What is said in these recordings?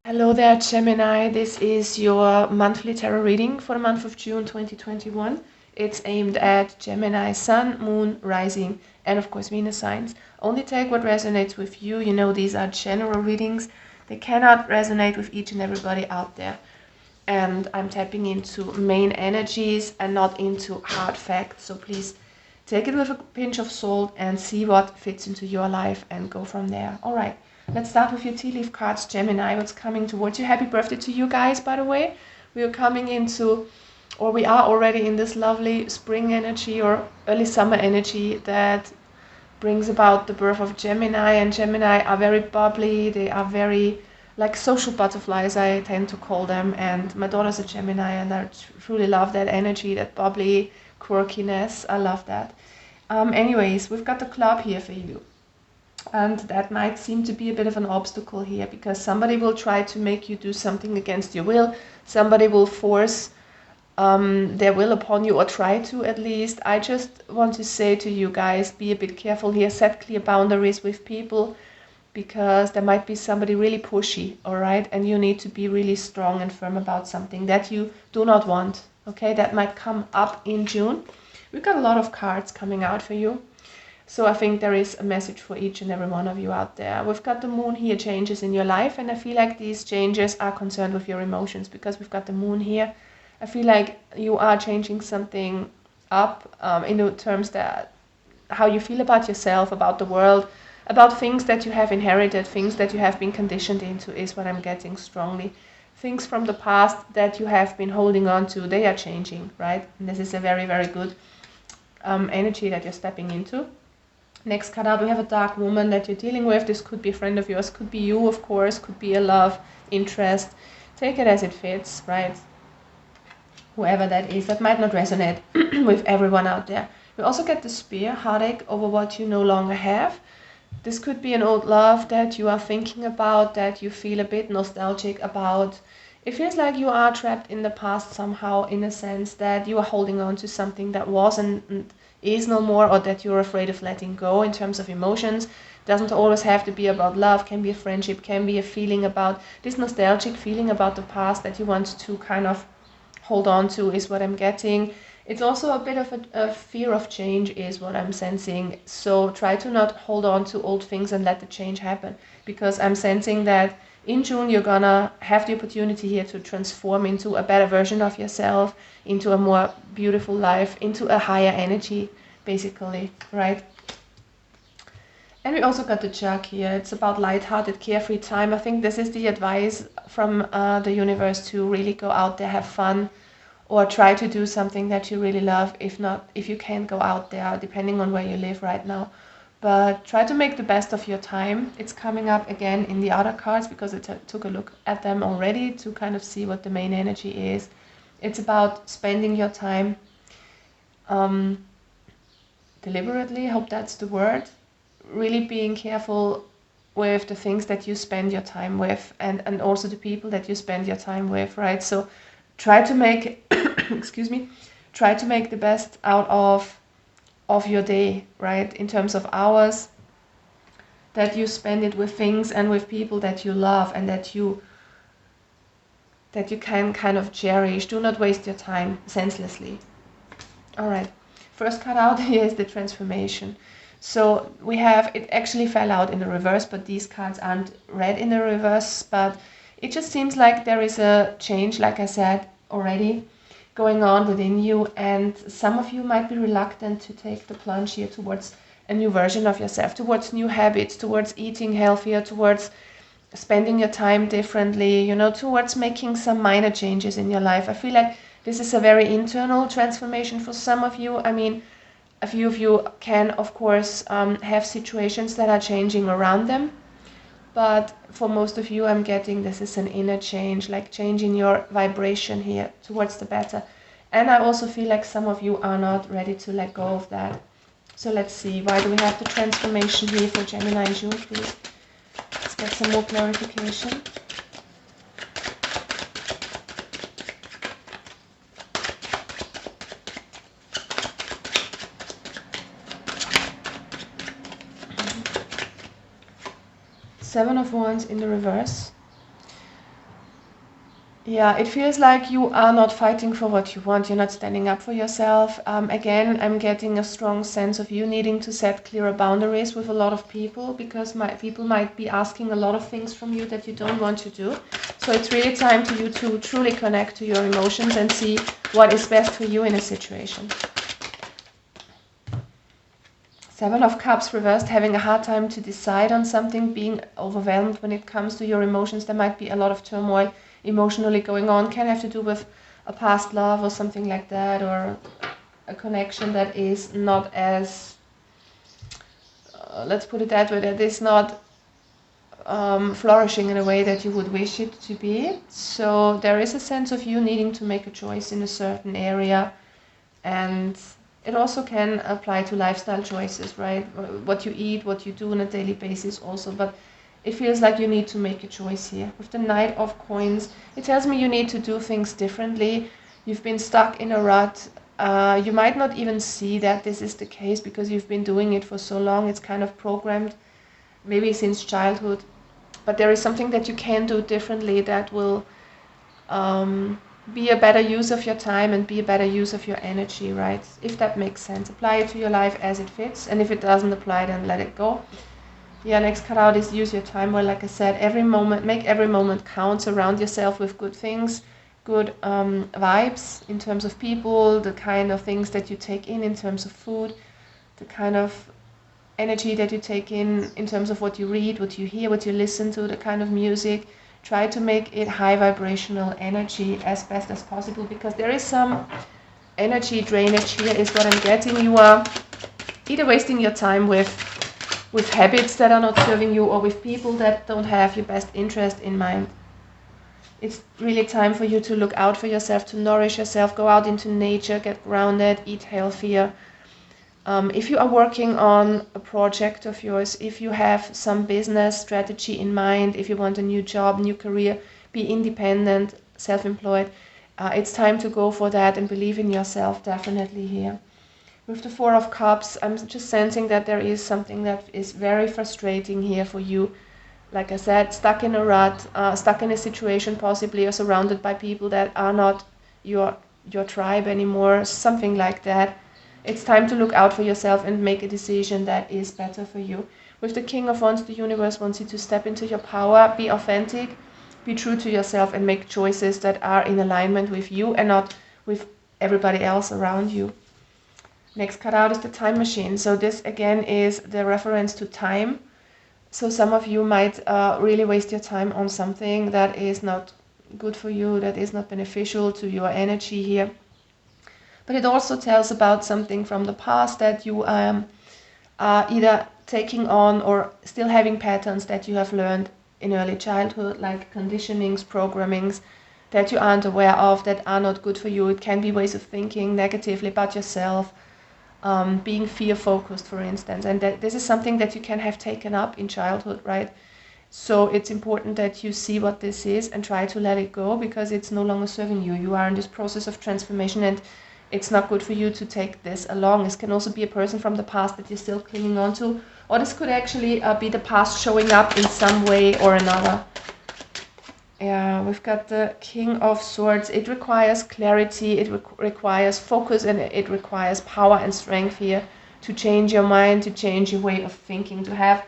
Hello there, Gemini. This is your monthly tarot reading for the month of June 2021. It's aimed at Gemini Sun, Moon, Rising, and of course Venus signs. Only take what resonates with you. You know, these are general readings. They cannot resonate with each and everybody out there. And I'm tapping into main energies and not into hard facts. So please take it with a pinch of salt and see what fits into your life and go from there. All right. Let's start with your tea leaf cards, Gemini. What's coming towards you? Happy birthday to you guys, by the way. We are coming into, or we are already in this lovely spring energy or early summer energy that brings about the birth of Gemini. And Gemini are very bubbly. They are very like social butterflies, I tend to call them. And my daughter's a Gemini, and I truly love that energy, that bubbly quirkiness. I love that. Anyways, we've got the club here for you. And that might seem to be a bit of an obstacle here because somebody will try to make you do something against your will. Somebody will force their will upon you, or try to at least. I just want to say to you guys, be a bit careful here. Set clear boundaries with people because there might be somebody really pushy, all right? And you need to be really strong and firm about something that you do not want, okay? That might come up in June. We've got a lot of cards coming out for you. So I think there is a message for each and every one of you out there. We've got the moon here, changes in your life, and I feel like these changes are concerned with your emotions because we've got the moon here. I feel like you are changing something up in the terms that how you feel about yourself, about the world, about things that you have inherited, things that you have been conditioned into is what I'm getting strongly. Things from the past that you have been holding on to, they are changing, right? And this is a very, very good energy that you're stepping into. Next card out, we have a dark woman that you're dealing with. This could be a friend of yours, could be you, of course, could be a love interest. Take it as it fits, right? Whoever that is, that might not resonate with everyone out there. We also get the spear, heartache over what you no longer have. This could be an old love that you are thinking about, that you feel a bit nostalgic about. It feels like you are trapped in the past somehow, in a sense that you are holding on to something that was and is no more, or that you're afraid of letting go in terms of emotions. Doesn't always have to be about love, can be a friendship, can be a feeling about this nostalgic feeling about the past that you want to kind of hold on to is what I'm getting. It's also a bit of a fear of change is what I'm sensing. So try to not hold on to old things and let the change happen, because I'm sensing that in June you're gonna have the opportunity here to transform into a better version of yourself, into a more beautiful life, into a higher energy, basically, right? And we also got the jug here. It's about lighthearted, carefree time. I think this is the advice from the universe to really go out there, have fun, or try to do something that you really love. If not, if you can't go out there, depending on where you live right now. But try to make the best of your time. It's coming up again in the other cards because I took a look at them already to kind of see what the main energy is. It's about spending your time deliberately, hope that's the word. Really being careful with the things that you spend your time with, and also the people that you spend your time with, right? So try to make excuse me, try to make the best out of your day, right? In terms of hours, that you spend it with things and with people that you love and that you can kind of cherish. Do not waste your time senselessly. All right, first card out here is the transformation. So we have, it actually fell out in the reverse, but these cards aren't read in the reverse, but it just seems like there is a change, like I said already, going on within you, and some of you might be reluctant to take the plunge here towards a new version of yourself, towards new habits, towards eating healthier, towards spending your time differently, you know, towards making some minor changes in your life. I feel like this is a very internal transformation for some of you. I mean, a few of you can, of course, have situations that are changing around them. But for most of you, I'm getting this is an inner change, like changing your vibration here towards the better. And I also feel like some of you are not ready to let go of that. So let's see, why do we have the transformation here for Gemini in June, please? Let's get some more clarification. Seven of Wands in the reverse. Yeah, it feels like you are not fighting for what you want. You're not standing up for yourself. Again, I'm getting a strong sense of you needing to set clearer boundaries with a lot of people, because people might be asking a lot of things from you that you don't want to do. So it's really time for you to truly connect to your emotions and see what is best for you in a situation. Seven of Cups reversed, having a hard time to decide on something, being overwhelmed when it comes to your emotions. There might be a lot of turmoil emotionally going on. Can have to do with a past love or something like that, or a connection that is not as, let's put it that way, that is not flourishing in a way that you would wish it to be. So there is a sense of you needing to make a choice in a certain area, and it also can apply to lifestyle choices, right? What you eat, what you do on a daily basis also, but it feels like you need to make a choice here. With the Knight of Coins, it tells me you need to do things differently. You've been stuck in a rut. You might not even see that this is the case because you've been doing it for so long. It's kind of programmed, maybe since childhood. But there is something that you can do differently that will be a better use of your time and be a better use of your energy, right? If that makes sense. Apply it to your life as it fits, and if it doesn't apply, then let it go. Yeah, next cut out is use your time well. Like I said, every moment, make every moment count. Surround yourself with good things, good vibes in terms of people, the kind of things that you take in terms of food, the kind of energy that you take in terms of what you read, what you hear, what you listen to, the kind of music. Try to make it high vibrational energy as best as possible, because there is some energy drainage here is what I'm getting. You are either wasting your time with habits that are not serving you, or with people that don't have your best interest in mind. It's really time for you to look out for yourself, to nourish yourself, go out into nature, get grounded, eat healthier. If you are working on a project of yours, if you have some business strategy in mind, if you want a new job, new career, be independent, self-employed, it's time to go for that and believe in yourself, definitely here. With the Four of Cups, I'm just sensing that there is something that is very frustrating here for you. Like I said, stuck in a rut, stuck in a situation possibly, or surrounded by people that are not your tribe anymore, something like that. It's time to look out for yourself and make a decision that is better for you. With the King of Wands, the universe wants you to step into your power, be authentic, be true to yourself, and make choices that are in alignment with you and not with everybody else around you. Next card out is the Time Machine. So this again is the reference to time. So some of you might really waste your time on something that is not good for you, that is not beneficial to your energy here. But it also tells about something from the past that you are either taking on or still having patterns that you have learned in early childhood, like conditionings, programmings that you aren't aware of, that are not good for you. It can be ways of thinking negatively about yourself, being fear-focused, for instance. And this is something that you can have taken up in childhood, right? So it's important that you see what this is and try to let it go, because it's no longer serving you. You are in this process of transformation, and it's not good for you to take this along. This can also be a person from the past that you're still clinging on to, or this could actually be the past showing up in some way or another. Yeah, we've got the King of Swords. It requires clarity, it requires focus, and it requires power and strength here to change your mind, to change your way of thinking, to have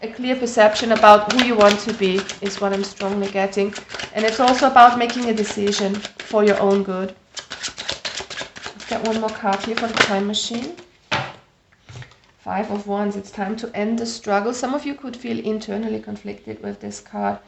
a clear perception about who you want to be, is what I'm strongly getting. And it's also about making a decision for your own good. Let's get one more card here for the Time Machine. Five of Wands. It's time to end the struggle. Some of you could feel internally conflicted with this card.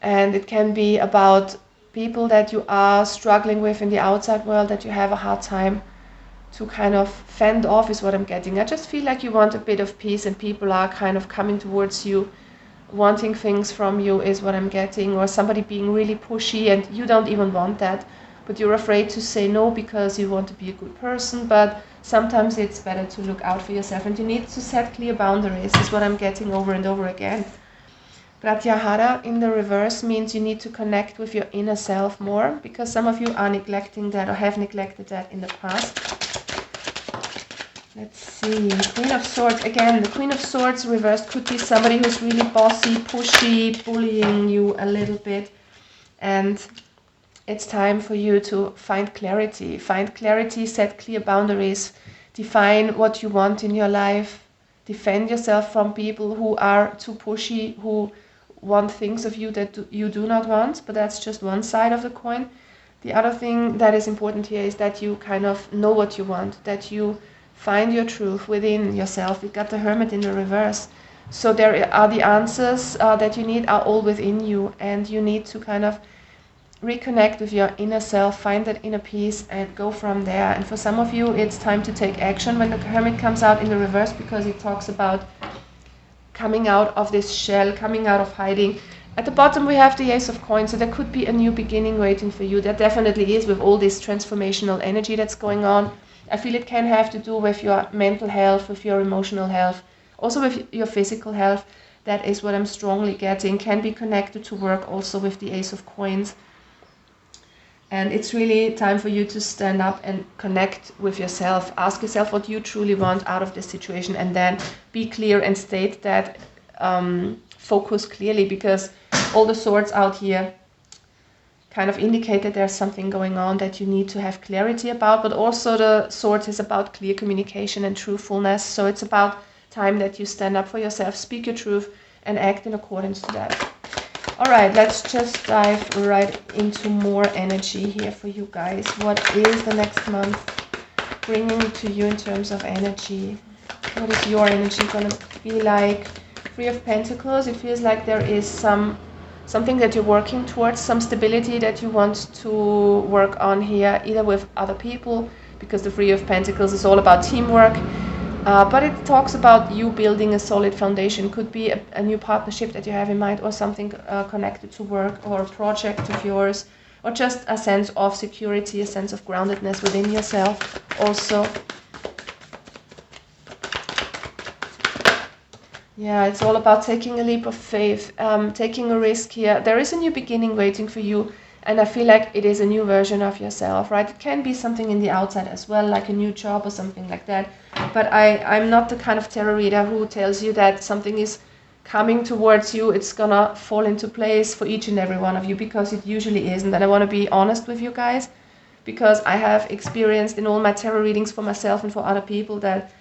And it can be about people that you are struggling with in the outside world, that you have a hard time to kind of fend off, is what I'm getting. I just feel like you want a bit of peace, and people are kind of coming towards you, wanting things from you, is what I'm getting. Or somebody being really pushy and you don't even want that, but you're afraid to say no because you want to be a good person. But sometimes it's better to look out for yourself, and you need to set clear boundaries, is what I'm getting over and over again. Pratyahara in the reverse means you need to connect with your inner self more, because some of you are neglecting that or have neglected that in the past. Let's see, Queen of Swords. Again, the Queen of Swords reversed could be somebody who's really bossy, pushy, bullying you a little bit. And it's time for you to find clarity. Find clarity, set clear boundaries, define what you want in your life, defend yourself from people who are too pushy, who want things of you that you do not want, but that's just one side of the coin. The other thing that is important here is that you kind of know what you want, that you find your truth within yourself. We got the Hermit in the reverse. So there are the answers that you need are all within you, and you need to kind of reconnect with your inner self, find that inner peace, and go from there. And for some of you, it's time to take action when the Hermit comes out in the reverse, because it talks about coming out of this shell, coming out of hiding. At the bottom we have the Ace of Coins, so there could be a new beginning waiting for you. There definitely is, with all this transformational energy that's going on. I feel it can have to do with your mental health, with your emotional health, also with your physical health. That is what I'm strongly getting. Can be connected to work also with the Ace of Coins. And it's really time for you to stand up and connect with yourself. Ask yourself what you truly want out of this situation, and then be clear and state that, focus clearly, because all the swords out here kind of indicate that there's something going on that you need to have clarity about, but also the swords is about clear communication and truthfulness. So it's about time that you stand up for yourself, speak your truth, and act in accordance to that. All right, let's just dive right into more energy here for you guys. What is the next month bringing to you in terms of energy? What is your energy going to be like? Three of Pentacles, it feels like there is something that you're working towards, some stability that you want to work on here, either with other people, because the Three of Pentacles is all about teamwork. But it talks about you building a solid foundation. Could be a new partnership that you have in mind, or something connected to work, or a project of yours, or just a sense of security, a sense of groundedness within yourself also. Yeah, it's all about taking a leap of faith, taking a risk here. There is a new beginning waiting for you, and I feel like it is a new version of yourself, right? It can be something in the outside as well, like a new job or something like that. But I'm not the kind of tarot reader who tells you that something is coming towards you, it's gonna fall into place for each and every one of you, because it usually isn't. And I want to be honest with you guys, because I have experienced in all my tarot readings for myself and for other people that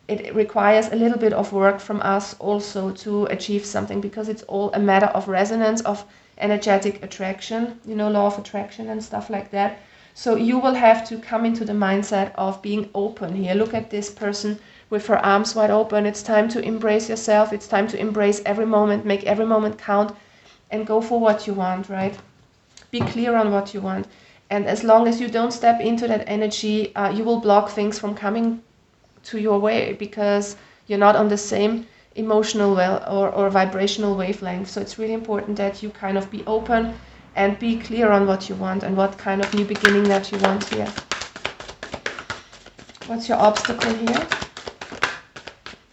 it requires a little bit of work from us also to achieve something, because it's all a matter of resonance, of energetic attraction, you know, law of attraction and stuff like that. So you will have to come into the mindset of being open here. Look at this person with her arms wide open. It's time to embrace yourself. It's time to embrace every moment, make every moment count, and go for what you want, right? Be clear on what you want. And as long as you don't step into that energy, you will block things from coming to your way, because you're not on the same emotional or vibrational wavelength. So it's really important that you kind of be open and be clear on what you want and what kind of new beginning that you want here. What's your obstacle here?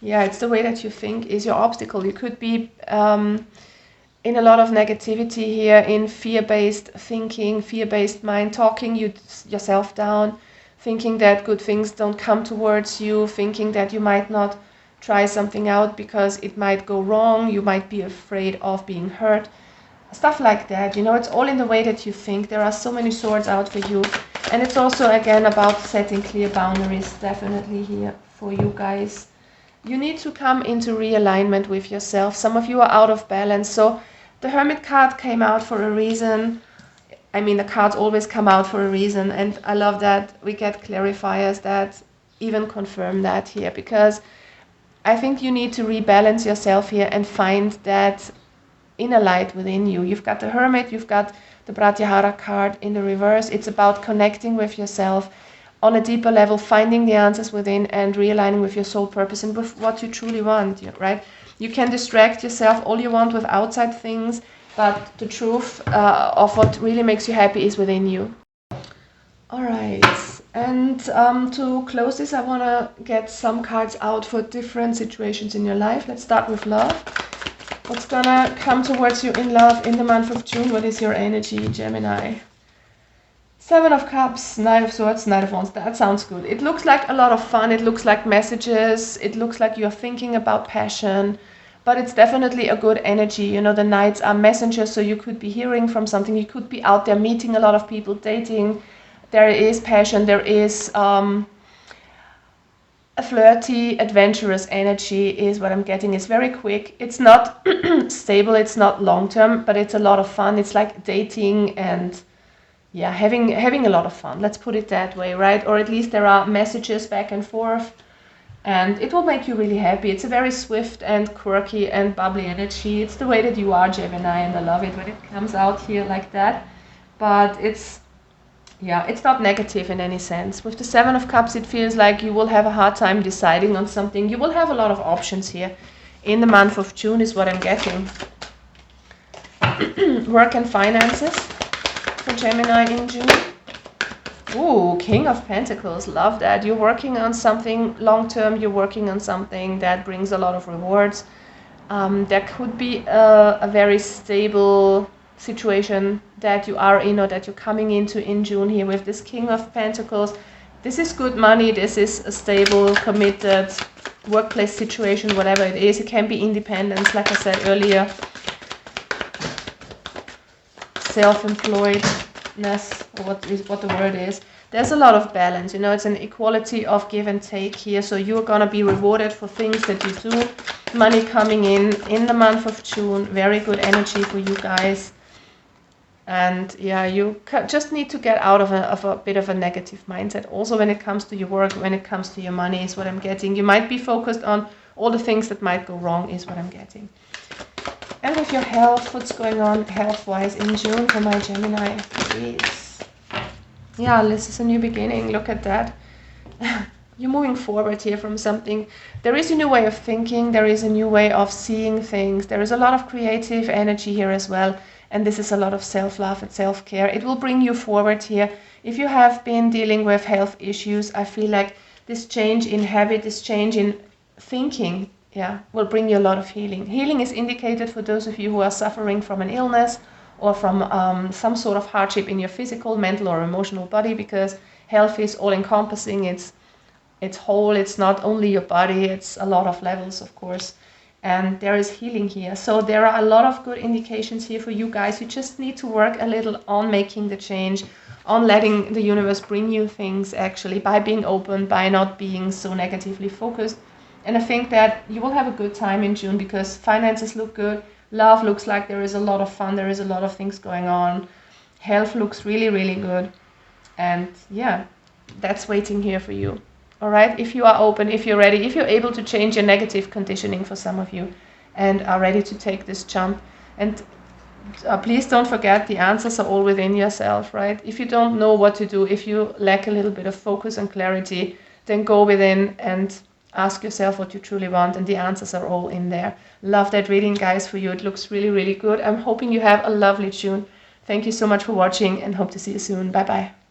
Yeah, it's the way that you think is your obstacle. You could be in a lot of negativity here, in fear-based thinking, fear-based mind, talking yourself down, thinking that good things don't come towards you, thinking that you might not try something out because it might go wrong, you might be afraid of being hurt, stuff like that. You know, it's all in the way that you think. There are so many swords out for you. And it's also, again, about setting clear boundaries, definitely here for you guys. You need to come into realignment with yourself. Some of you are out of balance. So the Hermit card came out for a reason. I mean, the cards always come out for a reason, and I love that we get clarifiers that even confirm that here, because I think you need to rebalance yourself here and find that inner light within you. You've got the Hermit, you've got the Pratyahara card in the reverse. It's about connecting with yourself on a deeper level, finding the answers within, and realigning with your soul purpose and with what you truly want, right? You can distract yourself all you want with outside things, but the truth of what really makes you happy is within you. All right, and to close this, I want to get some cards out for different situations in your life. Let's start with love. What's gonna come towards you in love in the month of June? What is your energy, Gemini? Seven of Cups, Knight of Swords, Knight of Wands. That sounds good. It looks like a lot of fun. It looks like messages. It looks like you're thinking about passion. but it's definitely a good energy. You know, the knights are messengers, so you could be hearing from something. You could be out there meeting a lot of people, dating. There is passion. There is a flirty, adventurous energy is what I'm getting. It's very quick. It's not stable. It's not long term, but it's a lot of fun. It's like dating and yeah, having a lot of fun. Let's put it that way, right? Or at least there are messages back and forth, and it will make you really happy. It's a very swift and quirky and bubbly energy. It's the way that you are, Gemini, and I love it when it comes out here like that. But it's not negative in any sense. With the Seven of Cups, it feels like you will have a hard time deciding on something. You will have a lot of options here in the month of June is what I'm getting. Work and finances for Gemini in June. Ooh, King of Pentacles, love that. You're working on something long-term. You're working on something that brings a lot of rewards. There could be a very stable situation that you are in or that you're coming into in June here with this King of Pentacles. This is good money. This is a stable, committed workplace situation, whatever it is. It can be independence, like I said earlier. Self-employedness, or what the word is. There's a lot of balance, you know, it's an equality of give and take here. So you're gonna be rewarded for things that you do. Money coming in the month of June. Very good energy for you guys. And yeah, you just need to get out of a bit of a negative mindset. Also when it comes to your work, when it comes to your money is what I'm getting. You might be focused on all the things that might go wrong is what I'm getting. And with your health, what's going on health-wise in June for my Gemini, please? Yeah, this is a new beginning. Look at that. You're moving forward here from something. There is a new way of thinking. There is a new way of seeing things. There is a lot of creative energy here as well. And this is a lot of self-love and self-care. It will bring you forward here. If you have been dealing with health issues, I feel like this change in habit, this change in thinking, will bring you a lot of healing. Healing is indicated for those of you who are suffering from an illness or from some sort of hardship in your physical, mental, or emotional body, because health is all-encompassing. It's whole. It's not only your body. It's a lot of levels, of course. And there is healing here. So there are a lot of good indications here for you guys. You just need to work a little on making the change, on letting the universe bring you things actually, by being open, by not being so negatively focused. And I think that you will have a good time in June because finances look good. Love looks like there is a lot of fun. There is a lot of things going on. Health looks really, really good. And yeah, that's waiting here for you. All right, if you are open, if you're ready, if you're able to change your negative conditioning for some of you and are ready to take this jump. And please don't forget, the answers are all within yourself, right? If you don't know what to do, if you lack a little bit of focus and clarity, then go within and ask yourself what you truly want, and the answers are all in there. Love that reading, guys, for you. It looks really, really good. I'm hoping you have a lovely June. Thank you so much for watching and hope to see you soon. Bye-bye.